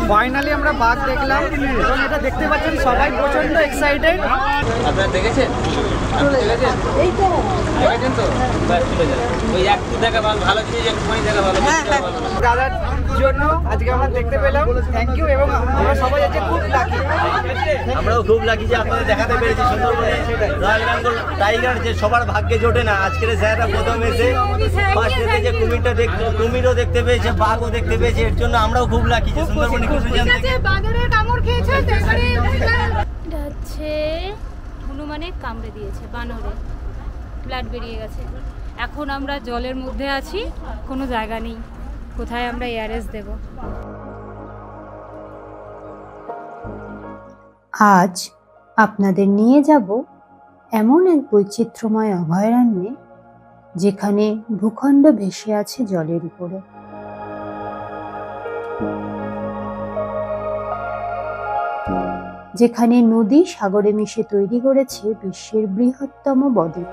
Finally আমরা বাঘ দেখলাম এবং এটা দেখতে পাচ্ছেন সবাই প্রচন্ড এক্সাইটেড। আপনারা দেখেছেন? এই তো দেখেছেন তো? বাস চলে যান। ওই একটু দেখা ভালো জিনিস একটু দেখা ভালো। দাদার জন্য আজকে আমরা দেখতে পেলাম, থ্যাংক ইউ। এবং আমরা সবাই আজকে খুব লাকি, আমরাও খুব লাকি যে আপনাদের দেখাতে পেরেছি সুন্দরবনে রয়্যাল বেঙ্গল টাইগার, যে সবার ভাগ্যে জোটে না। আজকের স্যাররা প্রথম এসে ফার্স্ট ডেতে যে কুমিরও দেখতে পেয়েছে, বাঘও দেখতে পেয়েছে, এর জন্য আমরাও খুব লাকি যে সুন্দরবনে ইকোরিজিয়ন থেকে বাঁদরের কামড় খেয়েছে, তারপরে হচ্ছে হনুমানে কামড়ে দিয়েছে, বানরে ব্লাড বেরিয়ে গেছে। এখন আমরা জলের মধ্যে আছি, কোনো জায়গা নেই কোথায় আমরা এয়ারএস দেব। আজ আপনাদের নিয়ে যাব এমন এক বৈচিত্র্যময় অভয়ারণ্যে যেখানে ভূখণ্ড ভেসে আছে জলের উপরে। যেখানে নদী সাগরে মিশে তৈরি করেছে বিশ্বের বৃহত্তম বদ্বীপ।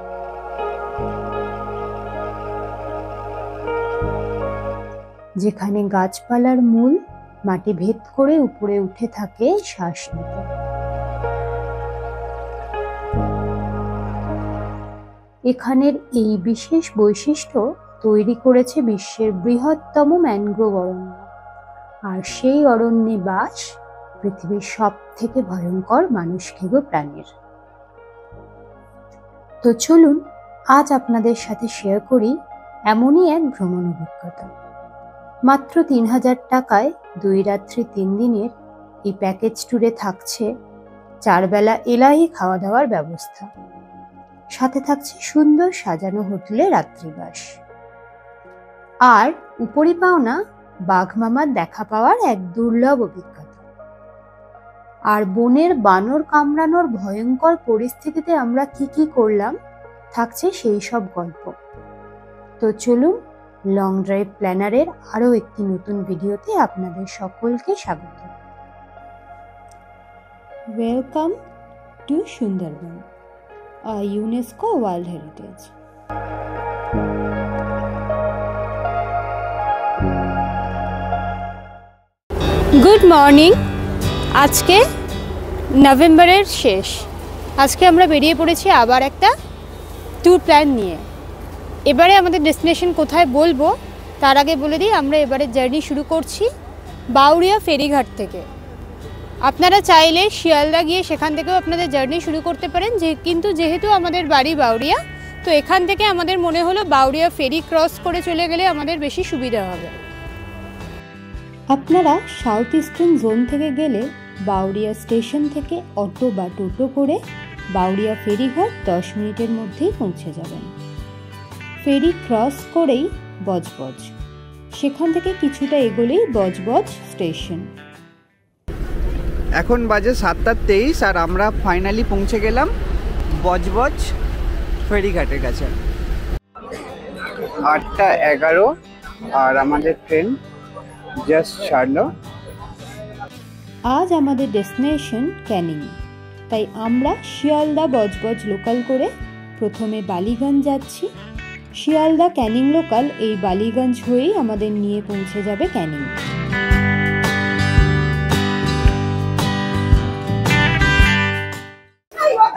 যেখানে গাছপালার মূল মাটি ভেদ করে উপরে উঠে থাকে শ্বাস নিতে। এখানের এই বিশেষ বৈশিষ্ট্য তৈরি করেছে বিশ্বের বৃহত্তম ম্যানগ্রোভ অরণ্য, আর সেই অরণ্যে বাস পৃথিবীর সব থেকে ভয়ঙ্কর মানুষখেকো প্রাণীর। তো চলুন আজ আপনাদের সাথে শেয়ার করি এমনই এক ভ্রমণ অভিজ্ঞতা। মাত্র ৩,০০০ টাকায় ২ রাত্রি ৩ দিনের এই প্যাকেজ ট্যুরে থাকছে ৪ বেলা এলাহি খাওয়া দাওয়ার ব্যবস্থা, সাথে থাকছে সুন্দর সাজানো হোটেলে রাত্রিবাস, আর উপরি পাওনা বাঘ মামার দেখা পাওয়ার এক দুর্লভ অভিজ্ঞতা। আর বনের বানর কামড়ানোর ভয়ঙ্কর পরিস্থিতিতে আমরা কি করলাম থাকছে সেই সব গল্প। তো চলুন লং ড্রাইভ প্ল্যানারের আরও একটি নতুন ভিডিওতে আপনাদের সকলকে স্বাগত। Welcome to Sundarban, UNESCO world heritage. Good morning. আজকে নভেম্বরের শেষ। আজকে আমরা বেরিয়ে পড়েছি আবার একটা ট্যুর প্ল্যান নিয়ে। এবারে আমাদের ডেস্টিনেশন কোথায় বলবো তার আগে বলে দিই, আমরা এবারে জার্নি শুরু করছি বাউরিয়া ফেরিঘাট থেকে। আপনারা চাইলে শিয়ালদা গিয়ে সেখান থেকেও আপনাদের জার্নি শুরু করতে পারেন, কিন্তু যেহেতু আমাদের বাড়ি বাউরিয়া, তো এখান থেকে আমাদের মনে হলো বাউরিয়া ফেরি ক্রস করে চলে গেলে আমাদের বেশি সুবিধা হবে। আপনারা সাউথ ইস্টার্ন জোন থেকে গেলে বাউরিয়া স্টেশন থেকে অটো বা টোটো করে বাউরিয়া ফেরিঘাট 10 মিনিটের মধ্যেই পৌঁছে যাবেন। ফেরি ক্রস করেই বজবজ, সেখান থেকে কিছুটা এগোলেই বজবজ স্টেশন। এখন বাজে 7:23 আর আমরা ফাইনালি পৌঁছে গেলাম বজবজ ফেরিঘাটের কাছে। 8:11 আর আমাদের ট্রেন জাস্ট ছাড়লো। আজ আমাদের ডেস্টিনেশন ক্যানিং, তাই আমরা শিয়ালদা বজবজ লোকাল করে প্রথমে বালিগঞ্জ যাচ্ছি। শিয়ালদা ক্যানিং লোকাল এই বালিগঞ্জ হয়েই আমাদের নিয়ে পৌঁছে যাবে ক্যানিং।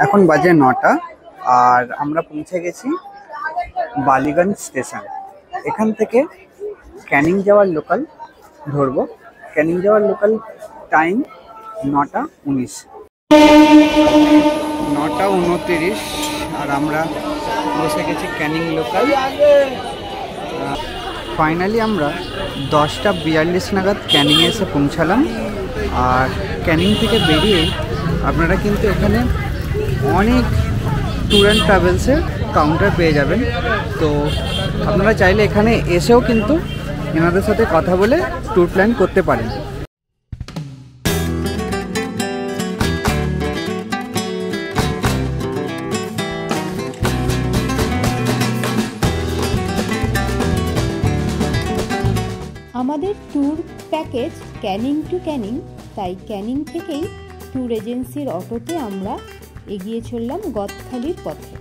এখন বাজে 9টা আর আমরা পৌঁছে গেছি বালিগঞ্জ স্টেশন। এখান থেকে ক্যানিং যাওয়ার লোকাল ধরবো। ক্যানিং যাওয়ার লোকাল টাইম 9:19। 9:29 আর আমরা বসে গেছি ক্যানিং লোকাল। ফাইনালি আমরা 10:42 নাগাদ ক্যানিংয়ে এসে পৌঁছালাম। আর ক্যানিং থেকে বেরিয়ে আপনারা কিন্তু এখানে অনেক ট্যুর অ্যান্ড ট্রাভেলসের কাউন্টার পেয়ে যাবেন। তো আপনারা চাইলে এখানে এসেও কিন্তু এনাদের সাথে কথা বলে ট্যুর প্ল্যান করতে পারেন। আমাদের tour package Canning to Canning, তাই ক্যানিং থেকেই ট্যুর এজেন্সির অটোতে আমরা এগিয়ে চললাম গদখালির পথে।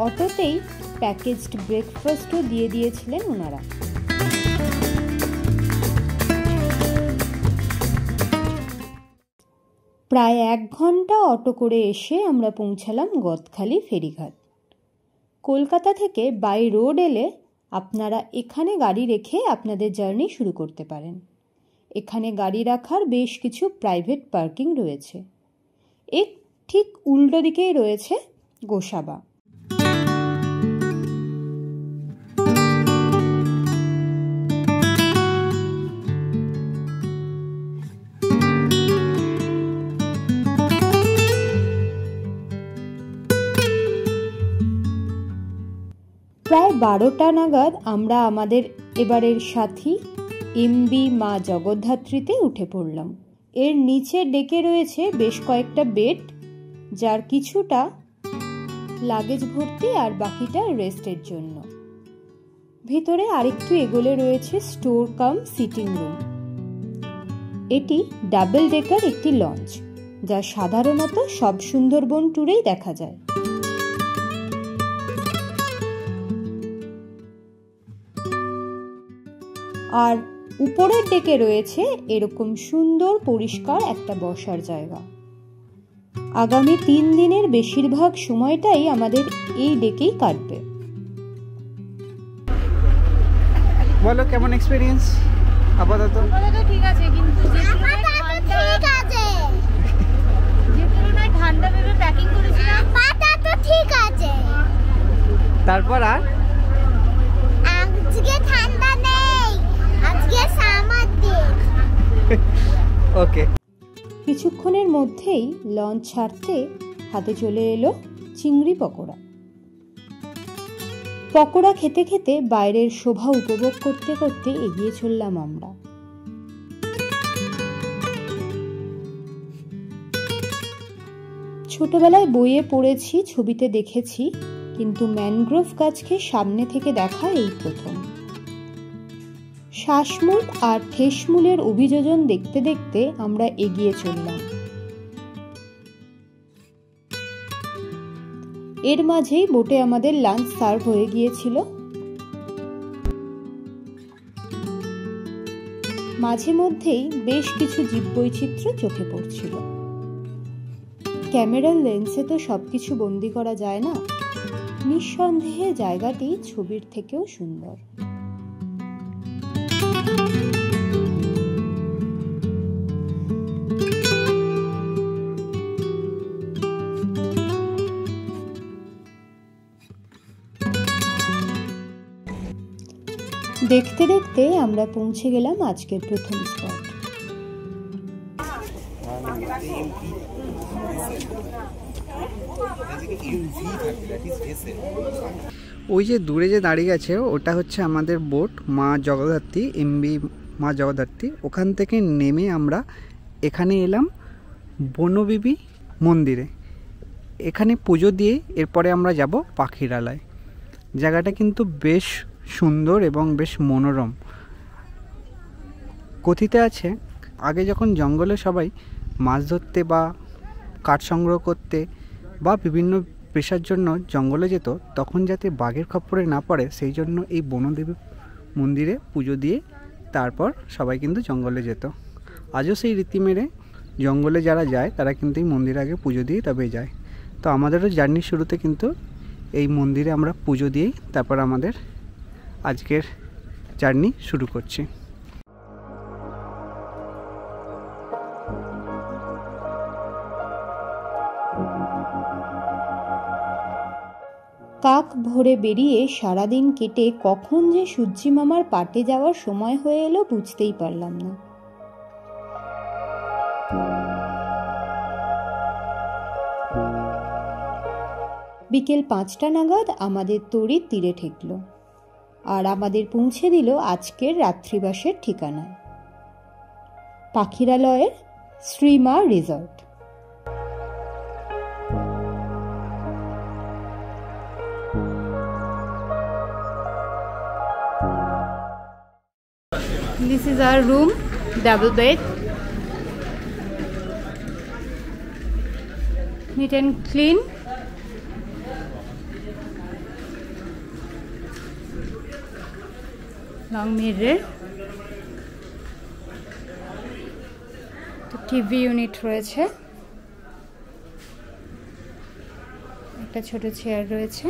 অটোতেই প্যাকেজড ব্রেকফাস্টও দিয়ে দিয়েছিলেন ওনারা। প্রায় 1 ঘন্টা অটো করে এসে আমরা পৌঁছালাম গদখালি ফেরিঘাট। কলকাতা থেকে বাই রোড এলে আপনারা এখানে গাড়ি রেখে আপনাদের জার্নি শুরু করতে পারেন। এখানে গাড়ি রাখার বেশ কিছু প্রাইভেট পার্কিং রয়েছে। এর ঠিক উল্টো দিকেই রয়েছে গোসাবা। প্রায় 12টা নাগাদ আমরা আমাদের এবারের সাথী এমবি মা জগদ্ধাত্রীতে উঠে পড়লাম। এর নিচের ডেকে রয়েছে বেশ কয়েকটা বেড, যার কিছুটা লাগেজ ভর্তি আর বাকিটা রেস্টের জন্য। ভিতরে আরেকটু এগোলে রয়েছে স্টোর কাম সিটিং রুম। এটি ডাবল ডেকার একটি লঞ্চ, যা সাধারণত সব সুন্দরবন ট্যুরেই দেখা যায়। আর উপরের ডেকে রয়েছে এরকম সুন্দর পরিষ্কার একটা বসার জায়গা। আগামী 3 দিনের বেশিরভাগ সময়টাই আমাদের এই ডেকেই কাটবে। বলো কেমন এক্সপেরিয়েন্স আপাতত? ঠিক আছে, কিন্তু যে তুলনায় ঠান্ডা ভেবে প্যাকিং করেছিলাম তো ঠিক আছে। তারপর আর আজকে ঠান্ডা নেই, আজকে সামার দিন। ওকে। কিছুক্ষণের মধ্যেই লঞ্চ ছাড়তে হাতে চলে এলো চিংড়ি পকোড়া। পকোড়া খেতে খেতে বাইরের শোভা উপভোগ করতে করতে এগিয়ে চললাম আমরা। ছোটবেলায় বইয়ে পড়েছি, ছবিতে দেখেছি, কিন্তু ম্যানগ্রোভ গাছকে সামনে থেকে দেখা এই প্রথম। শ্বাসমূল আর ঠেসমূলের অভিযোজন দেখতে দেখতে আমরা এগিয়ে চললাম। এর মাঝেই বোটে আমাদের লাঞ্চ সার্ভ হয়ে গিয়েছিল। মাঝে মধ্যেই বেশ কিছু জীববৈচিত্র্য চোখে পড়ছিল। ক্যামেরার লেন্সে তো সবকিছু বন্দি করা যায় না, নিঃসন্দেহে জায়গাটি ছবির থেকেও সুন্দর। দেখতে দেখতে আমরা পৌঁছে গেলাম আজকের প্রথম স্পট। ওই যে দূরে যে দাঁড়িয়ে আছে ওটা হচ্ছে আমাদের বোট মা জগদ্ধাত্রী, এমবি মা জগদ্ধাত্রী। ওখান থেকে নেমে আমরা এখানে এলাম বনবিবি মন্দিরে। এখানে পুজো দিয়ে এরপরে আমরা যাব পাখিরালয়। জায়গাটা কিন্তু বেশ সুন্দর এবং বেশ মনোরম। কথিতে আছে আগে যখন জঙ্গলে সবাই মাছ ধরতে বা কাঠ সংগ্রহ করতে বা বিভিন্ন পেশার জন্য জঙ্গলে যেত, তখন যাতে বাঘের খপ্পরে না পড়ে সেই জন্য এই বনদেবী মন্দিরে পুজো দিয়ে তারপর সবাই কিন্তু জঙ্গলে যেত। আজও সেই রীতি মেনে জঙ্গলে যারা যায় তারা কিন্তু এই মন্দিরে আগে পুজো দিয়ে তবে যায়। তো আমাদেরও জার্নির শুরুতে কিন্তু এই মন্দিরে আমরা পুজো দিয়েই তারপর আমাদের আজকের জার্নি শুরু করছি। কাক ভোরে বেরিয়ে সারাদিন কেটে কখন যে সূর্যি মামার পাটে যাওয়ার সময় হয়ে এলো বুঝতেই পারলাম না। বিকেল 5টা নাগাদ আমাদের তড়ি তীরে ঠেকল আর আমাদের পৌঁছে দিল আজকের রাত্রিবাসের ঠিকানায়, পাখিরালয়ের Srima resort. This is our room, double bed, neat and clean. Long mirror. তো টিভি ইউনিট রয়েছে। একটা ছোট চেয়ার রয়েছে,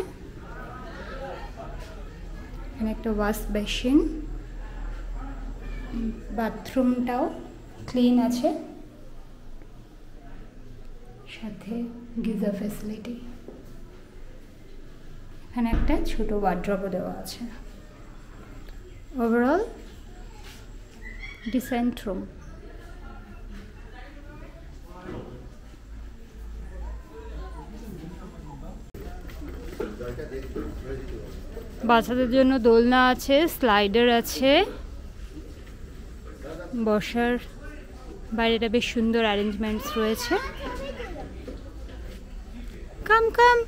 এখানে একটা ওয়াশ বেসিন, বাথরুমটাও ক্লিন আছে, সাথে গিজার ফ্যাসিলিটি। এখানে একটা ছোট ওয়ার্ড্রবও দেওয়া আছে। Overall decent room. বাচ্চাদের জন্য দোলনা আছে, স্লাইডার আছে, বসার বাইরেটা বেশ সুন্দর অ্যারেঞ্জমেন্টস রয়েছে। কাম কাম,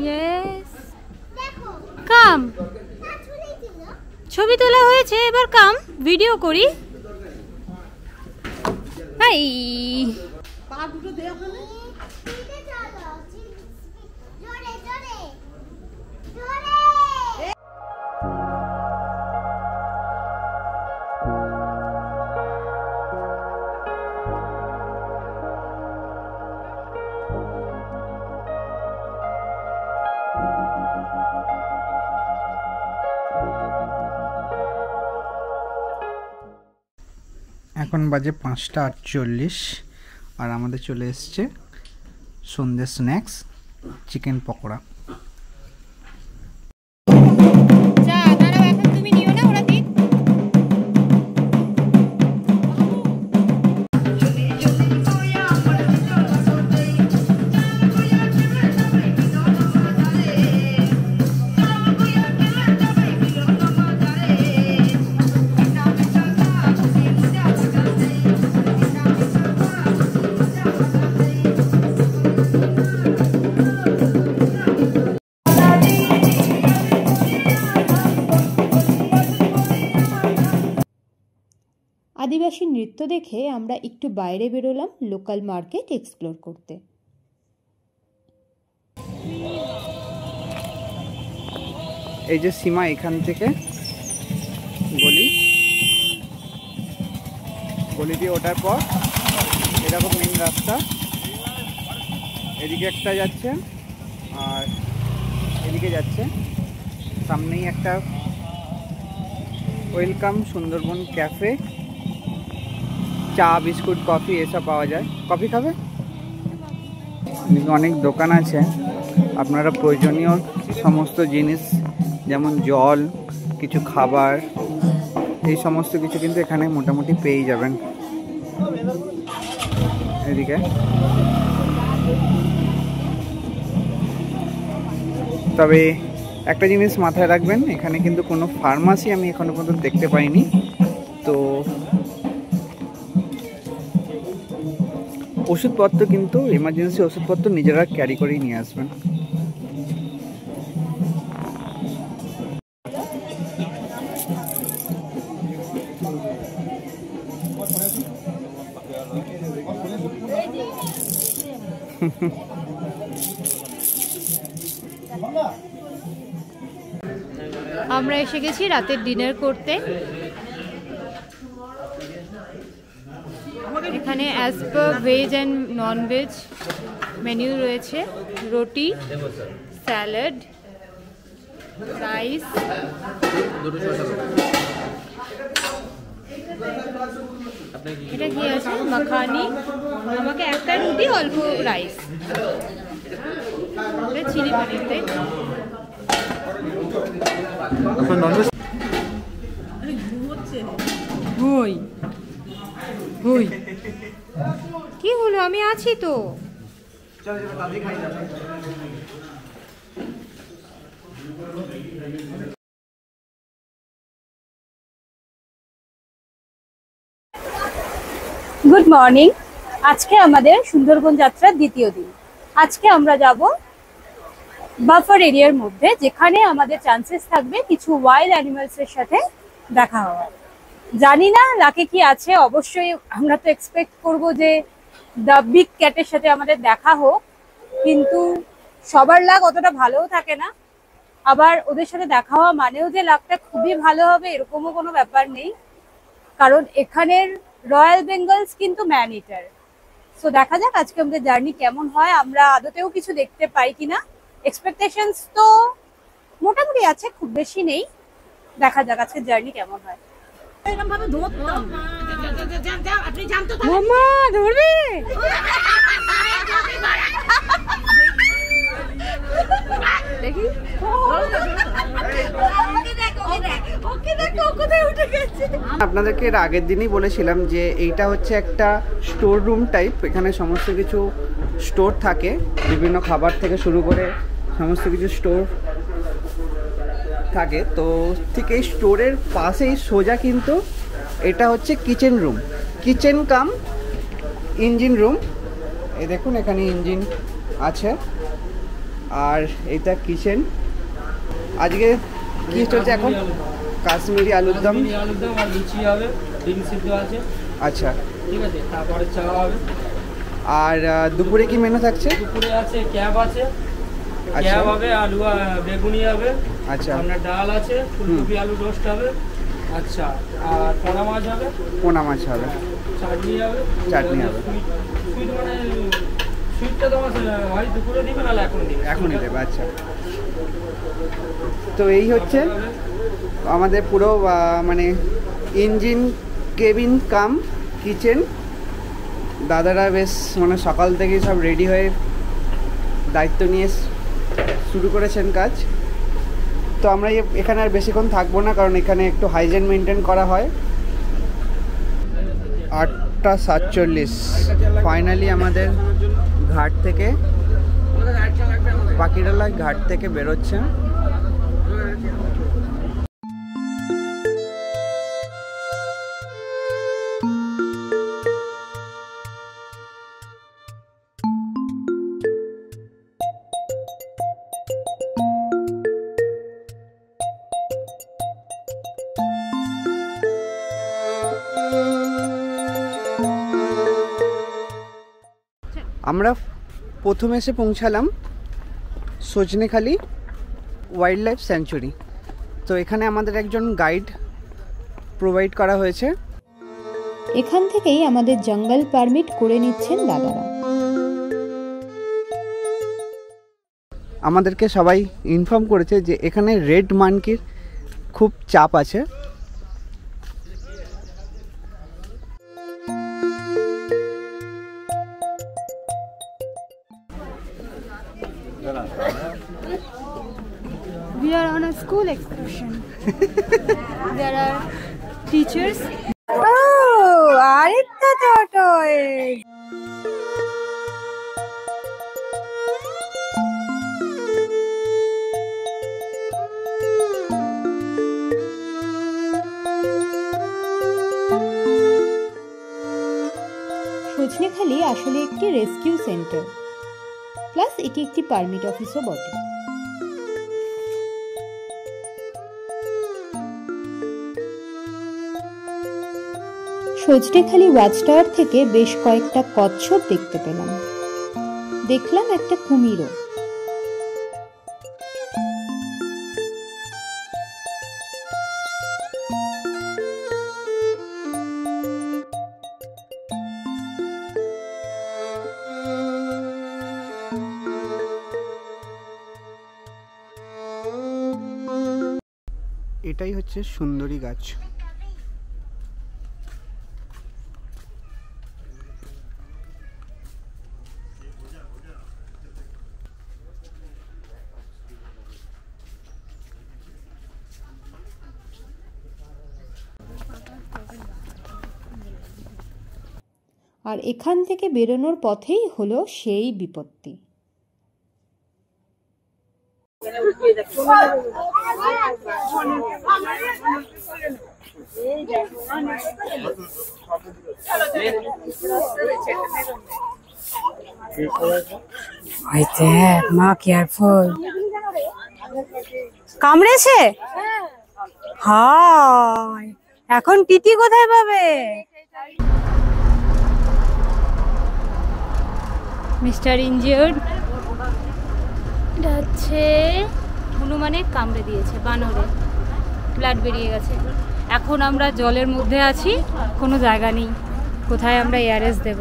ইয়েস কাম। ছবি তোলা হয়েছে, এবার কাম ভিডিও করি। হাই, পা দুটো দে ওখানে। এখন বাজে 5:48 আর আমাদের চলে এসছে সন্ধ্যে স্ন্যাক্স চিকেন পকোড়া। আদিবাসী নৃত্য দেখে আমরা একটু বাইরে বেরোলাম লোকাল মার্কেট এক্সপ্লোর করতে। এই যে সীমা, এখান থেকে গলি দিয়ে ওঠার পর এরকম মেন রাস্তা, এদিকে একটা যাচ্ছে আর এদিকে যাচ্ছে। সামনেই একটা ওয়েলকাম সুন্দরবন ক্যাফে, চা বিস্কুট কফি এসব পাওয়া যায়। কফি খাবে? অনেক দোকান আছে, আপনারা প্রয়োজনীয় সমস্ত জিনিস যেমন জল, কিছু খাবার, এই সমস্ত কিছু কিন্তু এখানে মোটামুটি পেয়ে যাবেন। এদিকে তবে একটা জিনিস মাথায় রাখবেন, এখানে কিন্তু কোনো ফার্মাসি আমি এখনো পর্যন্ত দেখতে পাইনি, তো ওষুধপত্র কিন্তু এমার্জেন্সি ওষুধপত্র নিজেরা ক্যারি করেই নিয়ে আসবেন। আমরা এসে গেছি রাতের ডিনার করতে। এখানে as per veg and non veg menu রয়েছে, রুটি, স্যালাড, রাইস, এটা কি আছে মাখানি, আমাকে একটা রুটি অল্প রাইস, চিলি পনির, তাই কি হলো? আমি আছি তো। Good morning. আজকে আমাদের সুন্দরবন যাত্রার দ্বিতীয় দিন। আজকে আমরা যাব বাফার এরিয়ার মধ্যে, যেখানে আমাদের চান্সেস থাকবে কিছু ওয়াইল্ড অ্যানিমালসের সাথে দেখা হওয়ার। জানি না লাকে কি আছে, অবশ্যই আমরা তো এক্সপেক্ট করব যে দ্য বিগ ক্যাটের সাথে আমাদের দেখা হোক, কিন্তু সবার লাক অতটা ভালোও থাকে না। আবার ওদের সাথে দেখা হওয়া মানেও যে লাকটা খুবই ভালো হবে এরকমও কোনো ব্যাপার নেই, কারণ এখানের রয়্যাল বেঙ্গলস কিন্তু ম্যান ইটার। সো দেখা যাক আজকে আমাদের জার্নি কেমন হয়, আমরা আদতেও কিছু দেখতে পাই কিনা। এক্সপেকটেশনস তো মোটামুটি আছে, খুব বেশি নেই। দেখা যাক আজকে জার্নি কেমন হয়। মামা ধরবে দেখি আপনাদেরকে এর আগের দিনই বলেছিলাম যে এইটা হচ্ছে একটা স্টোর রুম টাইপ। এখানে সমস্ত কিছু স্টোর থাকে, বিভিন্ন খাবার থেকে শুরু করে সমস্ত কিছু স্টোর থাকে। তো ঠিক এই স্টোরের পাশেই সোজা কিন্তু এটা হচ্ছে কিচেন রুম, কিচেন কাম ইঞ্জিন রুম। এই দেখুন এখানে ইঞ্জিন আছে আর এটা কিচেন। আজকে কি চলছে এখন? কাশ্মীরি আলুর দম আর লুচি হবে, ডিম সিদ্ধ আছে। আচ্ছা ঠিক আছে, তারপরে চা হবে। আর দুপুরে কি মেনু থাকছে? দুপুরে আছে ক্যাব আছে, ক্যাব হবে, আলু বেগুনি হবে। আচ্ছা, আপনার ডাল আছে, ফুলকপি আলু রোস্ট হবে। আচ্ছা, আর পোনা মাছ হবে। পোনা মাছ হবে, চাটনি হবে। চাটনি হবে। সুইট মানে সুইটটা তো হয় দুপুরে দিবে, নাহলে এখন দিবে। এখনই দেবে। আচ্ছা, তো এই হচ্ছে আমাদের পুরো মানে ইঞ্জিন কেবিন কাম কিচেন। দাদারা বেশ মানে সকাল থেকেই সব রেডি হয়ে দায়িত্ব নিয়ে শুরু করেছেন কাজ। তো আমরা এখানে আর বেশিক্ষণ থাকবো না, কারণ এখানে একটু হাইজিন মেনটেন করা হয়। 8:47 ফাইনালি আমাদের ঘাট থেকে পাখিরালা ঘাট থেকে বেরোচ্ছে। আমরা প্রথমে এসে পৌঁছালাম সজনেখালি ওয়াইল্ড লাইফ স্যাংচুরি। তো এখানে আমাদের একজন গাইড প্রোভাইড করা হয়েছে। এখান থেকেই আমাদের জঙ্গল পারমিট করে নিচ্ছেন দাদারা। আমাদেরকে সবাই ইনফর্ম করেছে যে এখানে রেড মানকির খুব চাপ আছে। We are on a school excursion. There are teachers. Oh, arekta tortoise. Sajnekhali আসলে একটি রেস্কিউ সেন্টার, প্লাস এটি একটি পারমিট অফিসও বটে। সজনেখালি ওয়াচ টাওয়ার থেকে বেশ কয়েকটা কচ্ছপ দেখতে পেলাম, দেখলাম একটা কুমিরও। এটাই হচ্ছে সুন্দরী গাছ। আর এখান থেকে বেরোনোর পথেই হলো সেই বিপত্তি। মা কেয়ারফুল। কামড়েছে? হায়, এখন টিটি কোথায় পাবে? Mister injured. এটা হচ্ছে হনুমানে কামড়ে দিয়েছে, বানরে, ব্লাড বেরিয়ে গেছে। এখন আমরা জলের মধ্যে আছি, কোনো জায়গা নেই কোথায় আমরা এয়ারএস দেব।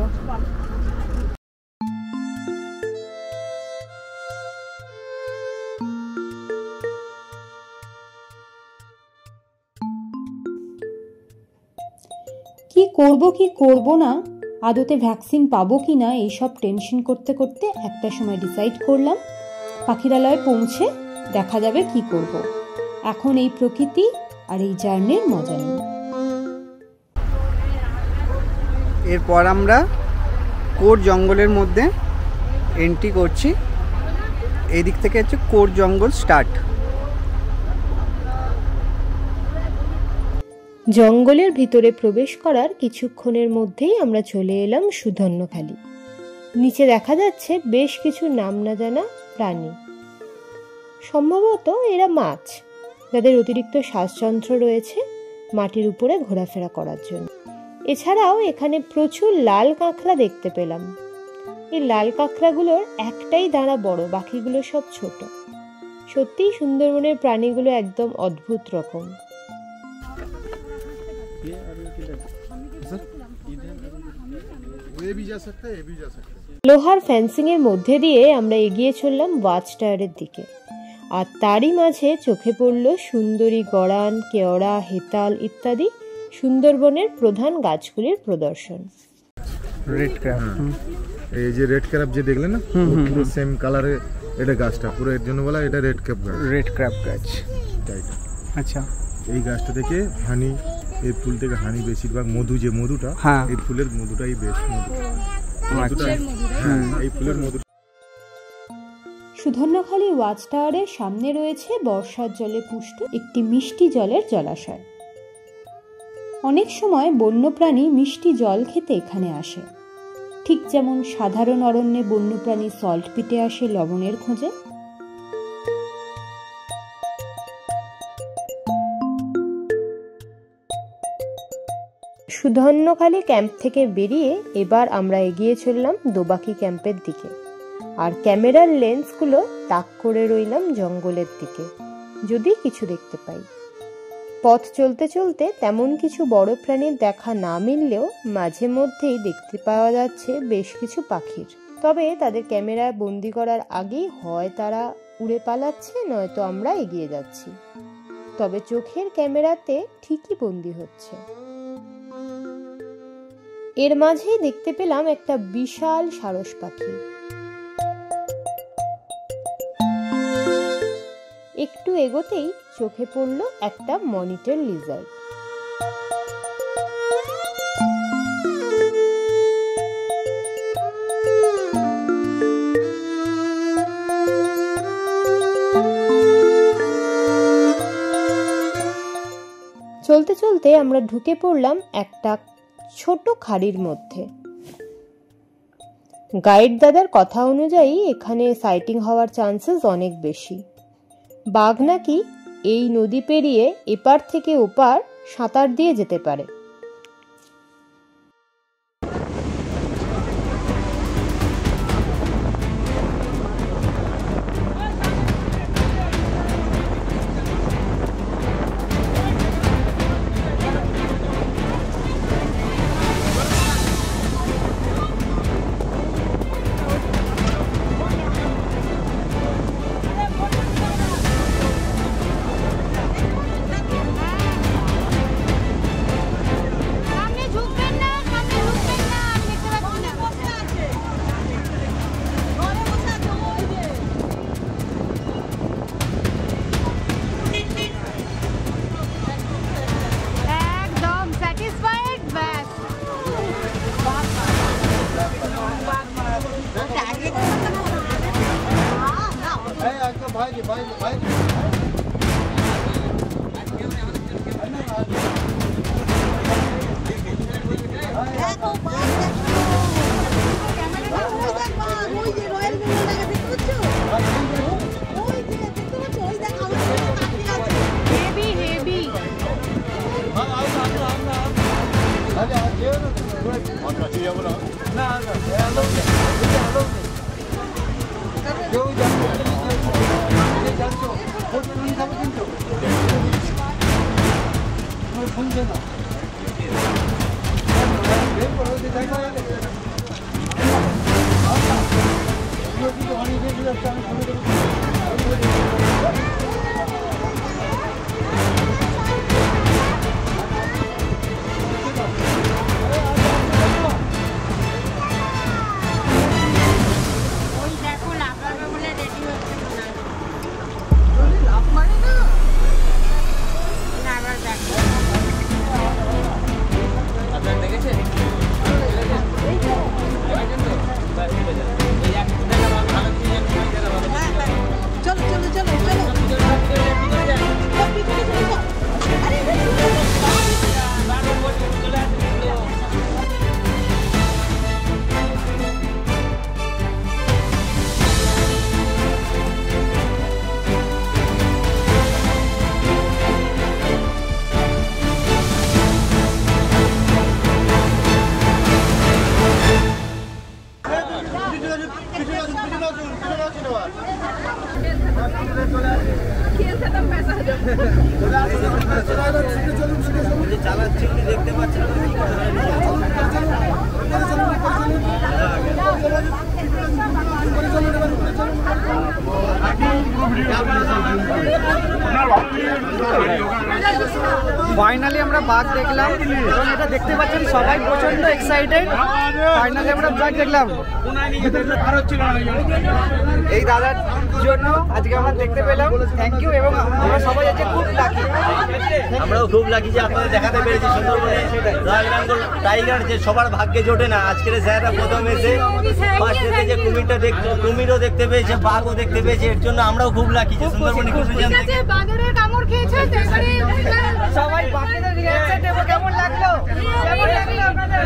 কি করব না, আদতে ভ্যাকসিন পাবো কি না, এইসব টেনশন করতে করতে একটা সময় ডিসাইড করলাম পাখিরালয়ে পৌঁছে দেখা যাবে কি করব। এখন এই প্রকৃতি আর এই জার্নির মজা নিই। এরপর আমরা কোর জঙ্গলের মধ্যে এন্ট্রি করছি। এই দিক থেকে হচ্ছে কোর জঙ্গল স্টার্ট। জঙ্গলের ভিতরে প্রবেশ করার কিছুক্ষণের মধ্যেই আমরা চলে এলাম সুধন্যখালি। নিচে দেখা যাচ্ছে বেশ কিছু নাম না জানা প্রাণী, সম্ভবত এরা মাছ, যাদের অতিরিক্ত শ্বাসযন্ত্র রয়েছে মাটির উপরে ঘোরাফেরা করার জন্য। এছাড়াও এখানে প্রচুর লাল কাঁকড়া দেখতে পেলাম। এই লাল কাঁকড়াগুলোর একটাই দাঁড়া বড়, বাকিগুলো সব ছোট। সত্যিই সুন্দরবনের প্রাণীগুলো একদম অদ্ভুত রকম। লোহার ফেন্সিং এর মধ্যে দিয়ে আমরা এগিয়ে চললাম ওয়াচ টাওয়ারের দিকে। আর তারই মাঝে চোখে পড়ল সুন্দরী গড়ান, কেওড়া, হেতাল ইত্যাদি সুন্দরবনের প্রধান গাছগুলির প্রদর্শন। রেড ক্র্যাব, এই যে রেড ক্র্যাব যে দেখলেন না, পুরো সেম কালারে এটা গাছটা, পুরো এর জন্য বলা এটা রেড ক্র্যাব গাছ। রেড ক্র্যাব গাছ, আচ্ছা। এই গাছটা থেকে হানি, এই ফুল থেকে হানি, বেশিরভাগ মধু, যে মধুটা, এই ফুলের মধুটাই বেশ মধু। এই ফুলের মধু। সুধন্যখালি ওয়াচ টাওয়ারের সামনে রয়েছে বর্ষার জলে পুষ্ট একটি মিষ্টি জলের জলাশয়। অনেক সময় বন্যপ্রাণী মিষ্টি জল খেতে এখানে আসে, ঠিক যেমন সাধারণ অরণ্যে বন্যপ্রাণী সল্ট পিটে আসে লবণের খোঁজে। সুধন্যখালি ক্যাম্প থেকে বেরিয়ে এবার আমরা এগিয়ে চললাম দোবাকি ক্যাম্পের দিকে। আর ক্যামেরার লেন্সগুলো তাক করে রইলাম জঙ্গলের দিকে, যদি কিছু দেখতে পাই। পথ চলতে চলতে তেমন কিছু বড় প্রাণীর দেখা না মিললেও মাঝে মধ্যেই দেখতে পাওয়া যাচ্ছে বেশ কিছু পাখির। তবে তাদের ক্যামেরায় বন্দি করার আগেই হয় তারা উড়ে পালাচ্ছে, নয়তো আমরা এগিয়ে যাচ্ছি। তবে চোখের ক্যামেরাতে ঠিকই বন্দি হচ্ছে। এর মাঝেই দেখতে পেলাম একটা বিশাল সারস পাখি। একটু এগোতেই চোখে পড়ল একটা মনিটর লিজার্ড। চলতে চলতে আমরা ঢুকে পড়লাম একটা ছোট খাড়ির মধ্যে। গাইড দাদার কথা অনুযায়ী এখানে সাইটিং হওয়ার চান্সেস অনেক বেশি। বাঘ নাকি এই নদী পেরিয়ে এপার থেকে ওপার সাঁতার দিয়ে যেতে পারে। দেখতে পাচ্ছেন ফাইনালি আমরা বাঘ দেখলাম এবং এটা দেখতে পাচ্ছেন সবাই প্রচন্ড এক্সাইটেড। ফাইনালি আমরা বাঘ দেখলাম এই দাদার জন্য আজকে আমরা দেখতে পেলাম। Thank you. এবং আমরা সবাই আজকে খুব লাকি, আমরাও খুব লাকি যে আপনাদের দেখাতে পেরেছি সুন্দরবনে রয়্যাল বেঙ্গল টাইগার যে সবার ভাগ্যে জোটে না। আজকের স্যাররা প্রথম এসে ফার্স্ট ডেতে যে কুমিরও দেখতে পেয়েছে, বাঘও দেখতে পেয়েছে, এর জন্য আমরাও খুব লাকি যে সুন্দরবনে ইকোসিস্টেম থেকে বাঘের কামড় খেয়েছে। সবাই বাকিদের রিঅ্যাকশন দেবো। কেমন লাগলো? কেমন লাগলো আপনাদের?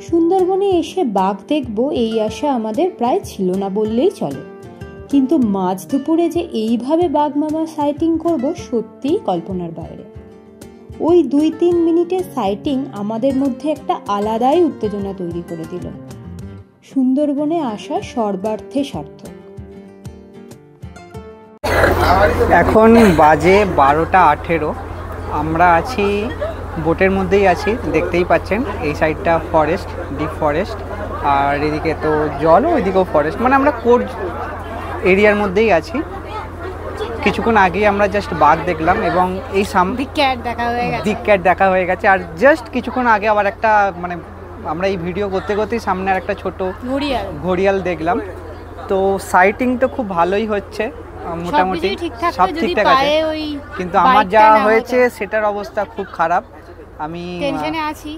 সুন্দরবনে এসে বাঘ দেখব এই আশা আমাদের প্রায় ছিল না বললেই চলে, কিন্তু মাঝ দুপুরে যে এইভাবে বাঘ মামা সাইটিং করব সত্যিই কল্পনার বাইরে। ওই 2-3 মিনিটের সাইটিং আমাদের মধ্যে একটা আলাদাই উত্তেজনা তৈরি করে দিল। সুন্দরবনে আসা সর্বার্থে সার্থক। এখন বাজে 12:18। আমরা আছি বোটের মধ্যেই আছি, দেখতেই পাচ্ছেন। এই সাইডটা ফরেস্ট, ডিপ ফরেস্ট, আর এদিকে তো জল, ওইদিকেও ফরেস্ট, মানে আমরা কোর এরিয়ার মধ্যেই আছি। কিছুক্ষণ আগেই আমরা জাস্ট বাঘ দেখলাম এবং এই বিগ ক্যাট দেখা হয়ে গেছে। আর জাস্ট কিছুক্ষণ আগে আবার একটা, মানে আমরা এই ভিডিও করতে করতেই সামনে আর একটা ছোট ঘড়িয়াল দেখলাম। তো সাইটিং তো খুব ভালোই হচ্ছে, মোটামুটি সব ঠিকঠাক আছে। কিন্তু আমার যা হয়েছে সেটার অবস্থা খুব খারাপ। আমি টেনশনে আছি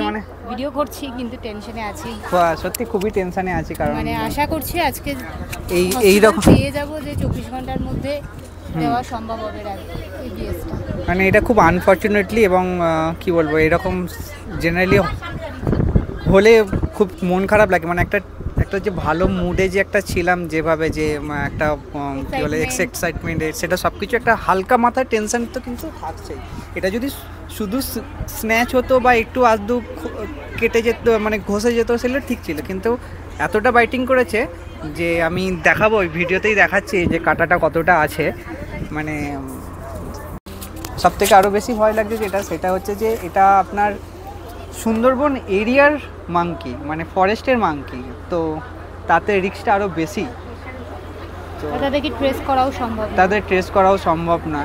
মানে ভিডিও করছি কিন্তু টেনশনে আছি, সত্যি খুবই টেনশনে আছি। কারণ মানে আশা করছি আজকে এই রকম পেয়ে যাব যে 24 ঘন্টার মধ্যে দেওয়া সম্ভব হবে এই বিএসটা। মানে এটা খুব আনফরচুনেটলি, এবং কি বলবো, এরকম জেনারেলি হলে খুব মন খারাপ লাগে। মানে একটা যে ভালো মুডে যে একটা ছিলাম, যেভাবে যে একটা কি বলে এক্সাইটমেন্টে, সেটা সব কিছু একটা হালকা মাথায় টেনশন তো কিন্তু থাকছেই। এটা যদি শুধু স্ন্যাচ হতো বা একটু আধটু কেটে যেত, মানে ঘষে যেত, সেটা ঠিক ছিল। কিন্তু এতটা বাইটিং করেছে যে আমি দেখাবো, ওই ভিডিওতেই দেখাচ্ছি যে কাটাটা কতটা আছে। মানে সব থেকে আরও বেশি ভয় লাগছে সেটা হচ্ছে যে এটা আপনার সুন্দরবন এরিয়ার মাঙ্কি, মানে ফরেস্টের মাঙ্কি, তো তাতে রিস্কটা আরও বেশি। তো তাদের ট্রেস করাও সম্ভব না।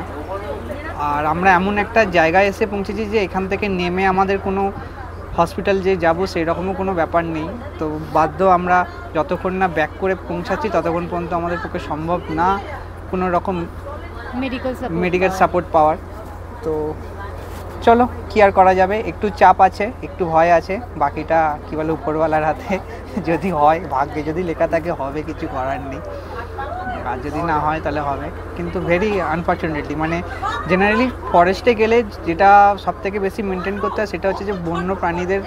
আর আমরা এমন একটা জায়গায় এসে পৌঁছেছি যে এখান থেকে নেমে আমাদের কোনো হসপিটাল যে যাবো সেই রকমও কোনো ব্যাপার নেই। তো বাধ্য আমরা যতক্ষণ না ব্যাক করে পৌঁছাচ্ছি ততক্ষণ পর্যন্ত আমাদের পক্ষে সম্ভব না কোনো রকম মেডিকেল সাপোর্ট পাওয়ার। তো চলো, কি আর করা যাবে। একটু চাপ আছে, একটু ভয় আছে, বাকিটা কী বলে উপরওয়ালার হাতে। যদি হয়, ভাগ্যে যদি লেখা থাকে হবে, কিছু করার নেই। আর যদি না হয় তাহলে হবে। কিন্তু ভেরি আনফর্চুনেটলি, মানে জেনারেলি ফরেস্টে গেলে যেটা সব থেকে বেশি মেনটেন করতে হয় সেটা হচ্ছে যে বন্য প্রাণীদের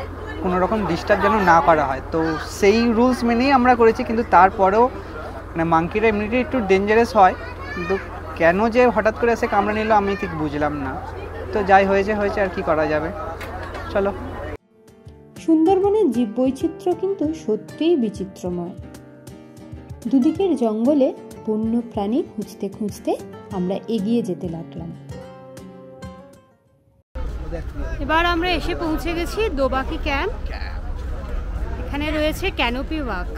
কোনো রকম ডিস্টার্ব যেন না করা হয়। তো সেই রুলস মেনেই আমরা করেছি। কিন্তু তারপরেও মানে মাঙ্কিরা এমনিতে একটু ডেঞ্জারাস হয়, কিন্তু কেন যে হঠাৎ করে এসে কামড়ে নিল আমি ঠিক বুঝলাম না। তো যাই হয়েছে আর কি করা যাবে। চলো। সুন্দরবনের জীববৈচিত্র্য কিন্তু সত্যিই বিচিত্রময়। দুদিকের জঙ্গলে বন্য প্রাণী খুঁজতে খুঁজতে আমরা এগিয়ে যেতে লাগলাম। এবার আমরা এসে পৌঁছে গেছি দোবাকি ক্যাম্প। এখানে রয়েছে ক্যানোপি ওয়াক।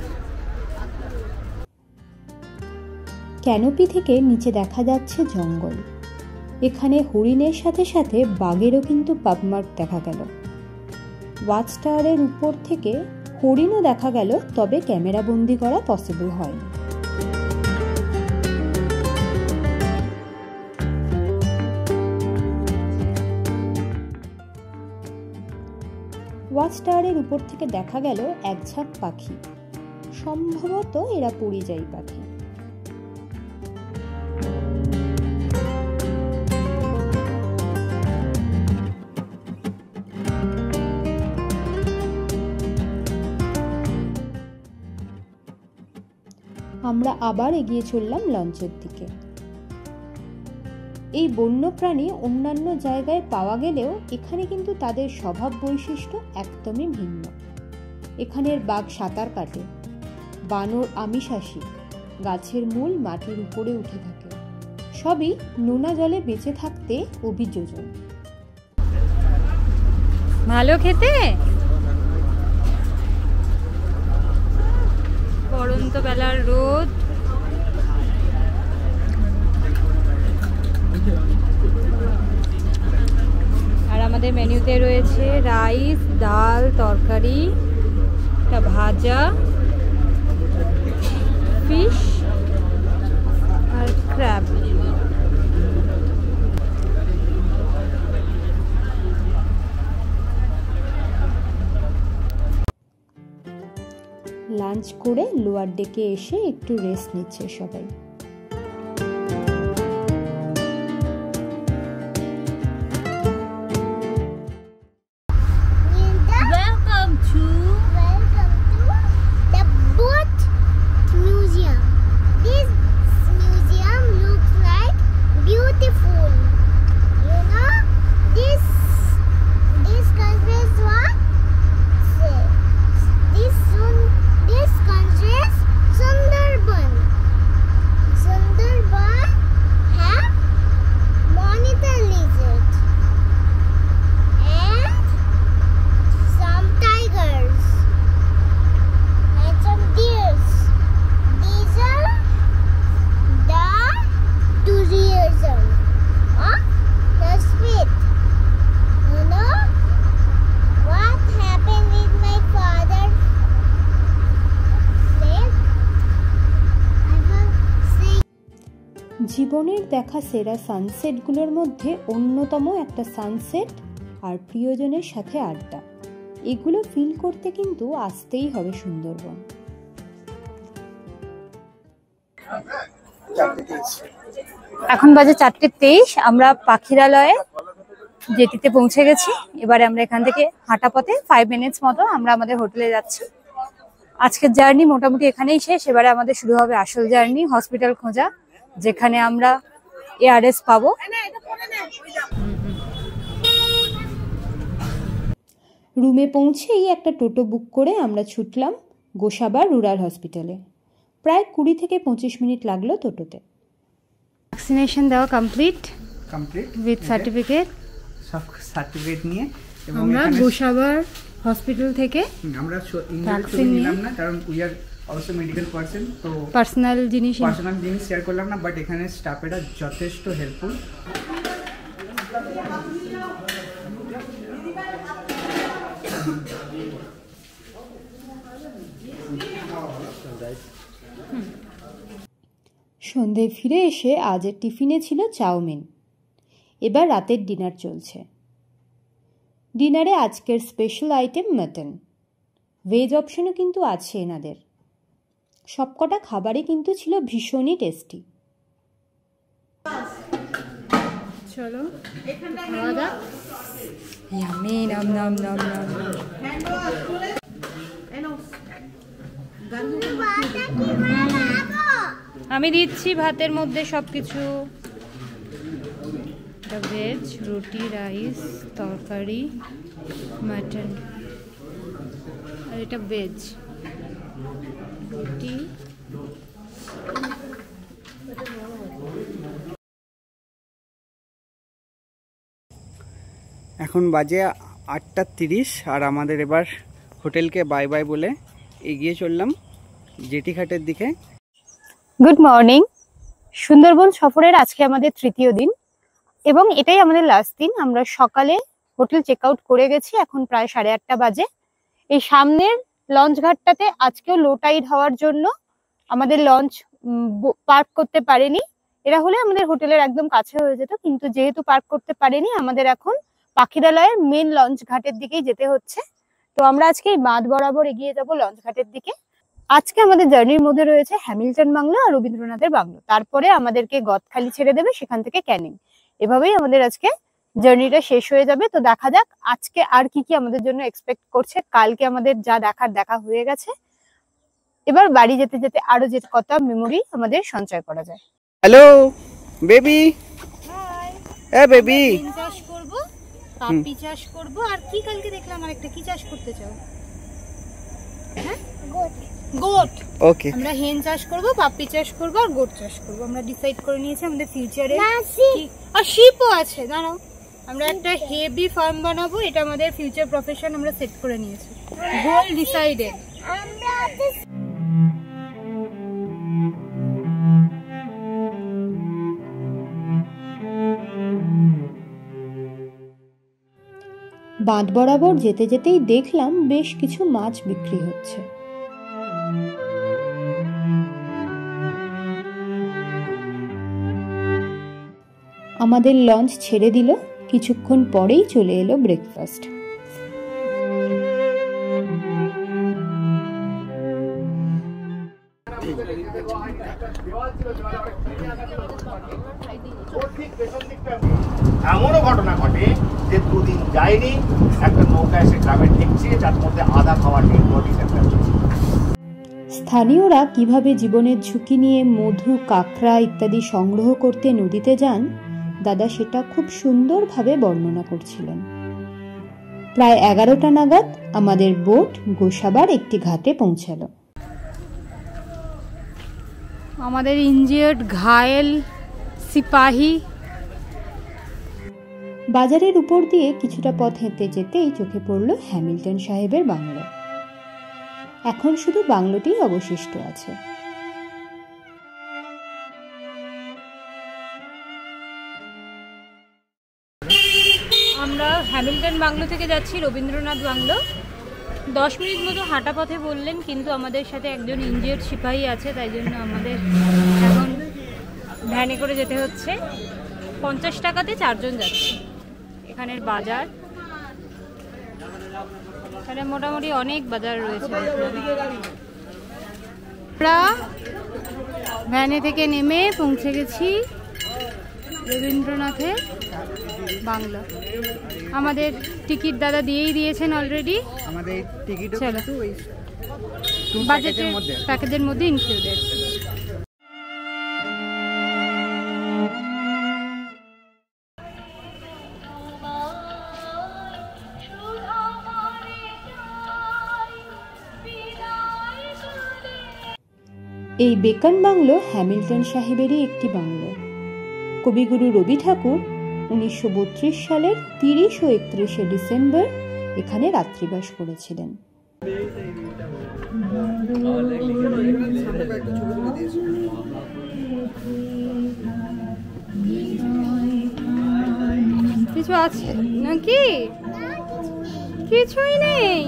ক্যানোপি থেকে নিচে দেখা যাচ্ছে জঙ্গল। এখানে হরিণের সাথে সাথে বাঘেরও কিন্তু পাপমার্ক দেখা গেল। ওয়াচ টাওয়ারের উপর থেকে হরিণও দেখা গেল, তবে ক্যামেরা বন্দি করা পসিবল হয়নি। ওয়াচ টাওয়ারের উপর থেকে দেখা গেল এক ঝাঁক পাখি, সম্ভবত এরা পরিযায়ী পাখি। আমরা আবার এগিয়ে চললাম লঞ্চের দিকে। এই বন্যপ্রাণী অন্যান্য জায়গায় পাওয়া গেলেও এখানে কিন্তু তাদের স্বভাব বৈশিষ্ট্য একদমই ভিন্ন। এখানের বাঘ সাঁতার কাটে, বানর আমিষাশী, গাছের মূল মাটির উপরে উঠে থাকে, সবই নোনা জলে বেঁচে থাকতে অভিযোজন। ভালো খেতে, পড়ন্ত বেলার রোদ, আর আমাদের মেনুতে রয়েছে রাইস, ডাল, তরকারি, একটা ভাজা, ফিশ আর ক্র্যাব। লাঞ্চ করে লোয়ার ডেকে এসে একটু রেস্ট নিচ্ছে সবাই। জীবনের দেখা সেরা সানসেটগুলোর মধ্যে অন্যতম একটা সানসেট আর প্রিয়জনের সাথে আড্ডা, এগুলো ফিল করতে কিন্তু আসতেই হবে সুন্দরবন। এখন বাজে 4:23, আমরা পাখিরালয়ে জেটিতে পৌঁছে গেছি। এবারে আমরা এখান থেকে হাঁটা পথে 5 মিনিটস মতো আমরা আমাদের হোটেলে যাচ্ছি। আজকের জার্নি মোটামুটি এখানেই শেষ। এবারে আমাদের শুরু হবে আসল জার্নি, হসপিটাল খোঁজা, যেখানে আমরা এআরএস পাবো। রুমে পৌঁছেই একটা টোটো বুক করে আমরা ছুটলাম গোসাবার রুরাল হসপিটালে। প্রায় 20 থেকে 25 মিনিট লাগলো টোটোতে। ভ্যাকসিনেশন দেওয়া কমপ্লিট উইথ সার্টিফিকেট, সব সার্টিফিকেট নিয়ে আমরা গোসাবার হসপিটাল থেকে আমরা ভ্যাকসিন নিলাম না, কারণ we are also medical person, তো পার্সোনাল জিনিস শেয়ার করলাম না, বাট এখানে স্টাফেরা যথেষ্ট হেল্পফুল। সন্ধে ফিরে এসে আজের টিফিনে ছিল চাউমিন। এবার রাতের ডিনার চলছে। ডিনারে আজকের স্পেশাল আইটেম মাটন, ভেজ অপশনও কিন্তু আছে এনাদের। সবকটা খাবারই কিন্তু ছিল ভীষণই টেস্টি। চলো খাওয়া যাক। ইয়ামি, নাম নাম নাম নাম। আমি দিচ্ছি ভাতের মধ্যে সবকিছু, ভেজ, রুটি, রাইস, তরকারি, মাটন, আর এটা ভেজ রুটি। এখন বাজে 8:30 আর আমাদের এবার হোটেলকে বাই বাই বলে এগিয়ে চললাম জেটি ঘাটের দিকে। Good morning. সুন্দরবন সফরের আজকে আমাদের তৃতীয় দিন এবং এটাই আমাদের লাস্ট দিন। আমরা সকালে হোটেল চেক আউট করে গেছি, এখন প্রায় 8:30 বাজে। এই সামনের লঞ্চ ঘাটটাতে আজকেও লো টাইড হওয়ার জন্য আমাদের লঞ্চ পার্ক করতে পারেনি। এরা হলে আমাদের হোটেলের একদম কাছে হয়ে যেত, কিন্তু যেহেতু পার্ক করতে পারেনি আমাদের এখন পাখিরালয়ের মেন লঞ্চ ঘাটের দিকেই যেতে হচ্ছে। তো আমরা আজকে এই বাঁধ বরাবর এগিয়ে যাব লঞ্চ ঘাটের দিকে। আজকে আমাদের জার্নির মধ্যে রয়েছে হ্যামিল্টন বাংলো আর রবীন্দ্রনাথের বাংলো, তারপরে আমাদেরকে গদখালি ছেড়ে দেবে, সেখান থেকে ক্যানিং। এভাবেই আমাদের আজকে জার্নিটা শেষ হয়ে যাবে। তো দেখা যাক আজকে আর কি কি আমাদের জন্য এক্সপেক্ট করছে। কালকে আমাদের যা দেখার দেখা হয়ে গেছে, এবার বাড়ি যেতে যেতে আরো যে কত মেমোরি আমাদের সঞ্চয় করা যায়। Hello baby. হ্যাঁ বেবি, চাষ করব, পাপি চাষ করব, আর কি কালকে দেখলাম আরেকটা কি চাষ করতে চাও? হ্যাঁ গোট। ওকে, আমরা হেন চাষ করব, পাপ্পি চাষ করব আর গোট চাষ করব। আমরা ডিসাইড করে নিয়েছি আমাদের ফিউচারে। আর শিপও আছে, দাঁড়াও, আমরা একটা হেভি ফার্ম বানাবো, এটা আমাদের ফিউচার প্রফেশন আমরা সেট করে নিয়েছি। গোল ডিসাইডেড। বাঁধ বরাবর যেতে যেতেই দেখলাম বেশ কিছু মাছ বিক্রি হচ্ছে। আমাদের লঞ্চ ছেড়ে দিল, কিছুক্ষণ পরেই চলে এলো ব্রেকফাস্ট। এমনও ঘটনা ঘটে যে দুদিন যায়নি, একটা নৌকা এসে গ্রামে ঠেকছে, যার মধ্যে আধা খাওয়া ডেড বডি। স্থানীয়রা কিভাবে জীবনের ঝুঁকি নিয়ে মধু, কাঁকড়া ইত্যাদি সংগ্রহ করতে নদীতে যান, দাদা সেটা খুব সুন্দরভাবে বর্ণনা করছিলেন। প্রায় 11টা নাগাদ আমাদের বোট গোসাবার একটি ঘাটে পৌঁছালো। আমাদের ইনজিয়ার্ড ঘায়েল সিপাহী। বাজারের উপর দিয়ে কিছুটা পথ হেঁটে যেতেই চোখে পড়ল হ্যামিল্টন সাহেবের বাংলো। এখন শুধু বাংলোটিই অবশিষ্ট আছে। আমরা হ্যামিল্টন বাংলো থেকে যাচ্ছি রবীন্দ্রনাথ বাংলো। 10 মিনিট মতো হাঁটা পথে বললেন, কিন্তু আমাদের সাথে একজন ইনজিয়ার্ড সিপাহী আছে, তাই জন্য আমাদের এখন ভ্যানে করে যেতে হচ্ছে। 50 টাকাতে 4 জন যাচ্ছে। এখানের বাজার, এখানে মোটামুটি অনেক বাজার রয়েছে। আমরা ভ্যানে থেকে নেমে পৌঁছে গেছি রবীন্দ্রনাথের বাংলো। আমাদের টিকিট দাদা দিয়েই দিয়েছেন অলরেডি। আমাদের টিকিটও কিন্তু ওই প্যাকেজের মধ্যে ইনক্লুডেড। এই বেকন বাংলো হ্যামিল্টন সাহেবেরই একটি বাংলো। কবিগুরু রবি ঠাকুর 1932 সালের 30 ও 31 ডিসেম্বর এখানে রাত্রিবাস করেছিলেন। কিছু আছে নাকি? কিছুই নেই।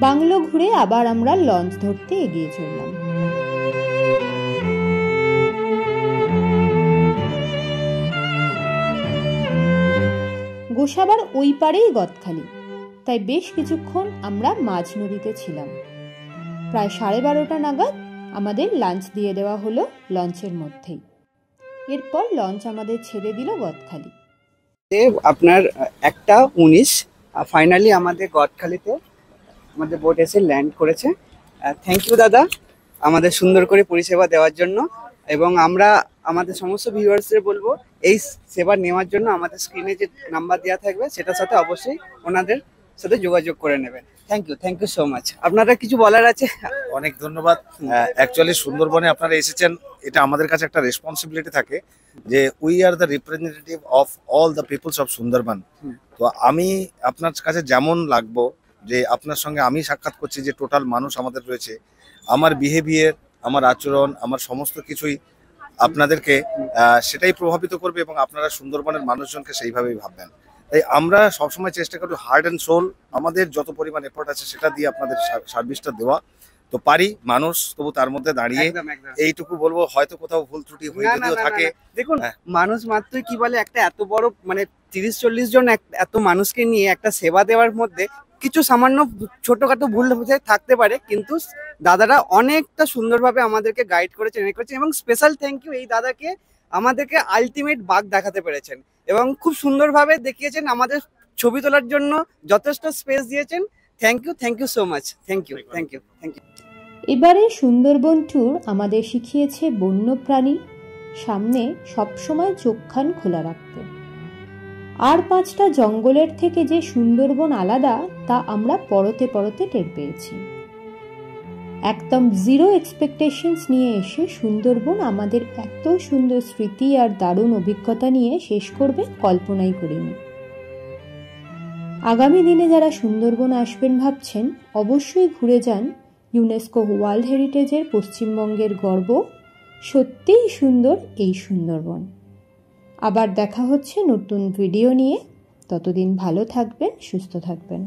বাংলো ঘুরে আবার আমরা লঞ্চ ধরতে এগিয়ে চললাম। গোসাবার ওই পারেই গদখালি, তাই বেশ কিছুক্ষণ আমরা মাঝ নদীতে ছিলাম। প্রায় 12:30 নাগাদ আমাদের লাঞ্চ দিয়ে দেওয়া হলো লঞ্চের মধ্যেই। এরপর লঞ্চ আমাদের ছেড়ে দিল গদখালি। আপনার 1:19 ফাইনালি আমাদের গদখালিতে আমাদের বোট এসে ল্যান্ড করেছে। থ্যাংক ইউ দাদা আমাদের সুন্দর করে পরিষেবা দেওয়ার জন্য, এবং আমরা আমাদের সমস্ত ভিউয়ার্সদের বলবো এই সেবা নেওয়ার জন্য আমাদের স্ক্রিনে যে নাম্বার দেওয়া থাকবে সেটার সাথে অবশ্যই ওনাদের সাথে যোগাযোগ করে নেবেন। Thank you so much. আপনারা কিছু বলার আছে? অনেক ধন্যবাদ। অ্যাকচুয়ালি সুন্দরবনে আপনারা এসেছেন, এটা আমাদের কাছে একটা রেসপন্সিবিলিটি থাকে যে we are the representative of all the peoples of Sundarban. তো আমি আপনার কাছে যেমন লাগবো যে আপনার সঙ্গে আমি সাক্ষাৎ করছি যে টোটাল মানুষ আমাদের রয়েছে, আমার বিহেভিয়ার, আমার আচরণ, আমার সমস্ত কিছুই আপনাদেরকে সেটাই প্রভাবিত করবে এবং আপনারা সুন্দরবনের মানুষজনকে সেইভাবেই ভাববেন। তাই আমরা সবসময় চেষ্টা করি হার্ট অ্যান্ড সোল, আমাদের যত পরিমাণ এফোর্ট আছে সেটা দিয়ে আপনাদের সার্ভিসটা দেওয়া। তো পারি মানুষ তবু তার মধ্যে দাঁড়িয়ে এইটুকু বলবো, হয়তো কোথাও ভুল ত্রুটি হয়ে যদিও থাকে। দেখুন মানুষ মাত্রই কি বলে, একটা এত বড় মানে 30-40 জন এত মানুষকে নিয়ে একটা সেবা দেওয়ার মধ্যে কিছু সামান্য ছোটখাটো ভুল থাকতে পারে, কিন্তু দাদারা অনেকটা সুন্দরভাবে আমাদেরকে গাইড করেছেন এবং স্পেশাল থ্যাংক ইউ এই দাদাকে, আমাদেরকে আলটিমেট বাঘ দেখাতে পেরেছেন এবং খুব সুন্দরভাবে দেখিয়েছেন। আমাদের ছবি তোলার জন্য যথেষ্ট স্পেস দিয়েছেন। Thank you so much. Thank you. এবারে সুন্দরবন ট্যুর আমাদের শিখিয়েছে বন্যপ্রাণী সামনে সবসময় চোখখান খোলা রাখতে। আর 5টা জঙ্গলের থেকে যে সুন্দরবন আলাদা তা আমরা পরতে পরতে টের পেয়েছি। একদম জিরো এক্সপেকটেশনস নিয়ে এসে সুন্দরবন আমাদের এত সুন্দর স্মৃতি আর দারুণ অভিজ্ঞতা নিয়ে শেষ করবে কল্পনাই করিনি। আগামী দিনে যারা সুন্দরবন আসবেন ভাবছেন, অবশ্যই ঘুরে যান ইউনেস্কো ওয়ার্ল্ড হেরিটেজের পশ্চিমবঙ্গের গর্ব, সত্যিই সুন্দর এই সুন্দরবন। আবার দেখা হচ্ছে নতুন ভিডিও নিয়ে। ততদিন ভালো থাকবেন, সুস্থ থাকবেন।